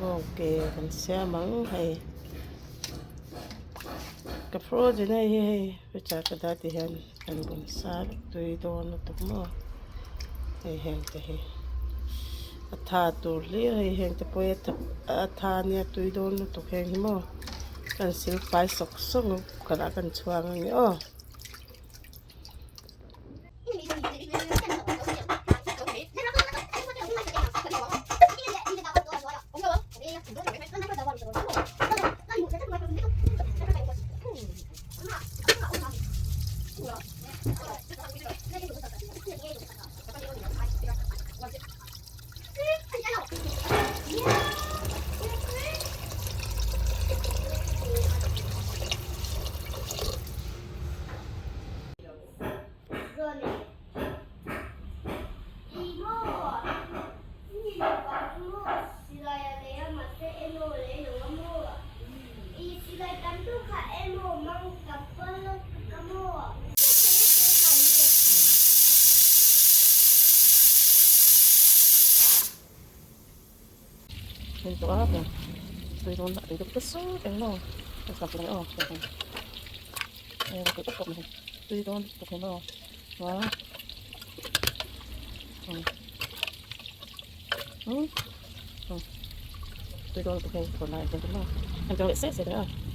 bawng ke kan siam hay ka frozen hay pecha ka dati han kan bunsal tui don to mo hay heng te hay atha tur li hay heng te poe atha nia tui don to heng mo kan sil pai sok song kala kan chuang ni o Ito ako. Ito na. Ito kasi. Ano. Ito ko na. Ito ko na. Ito ko na. Wow. Ito ko na. Ito ko na. Ito ko na.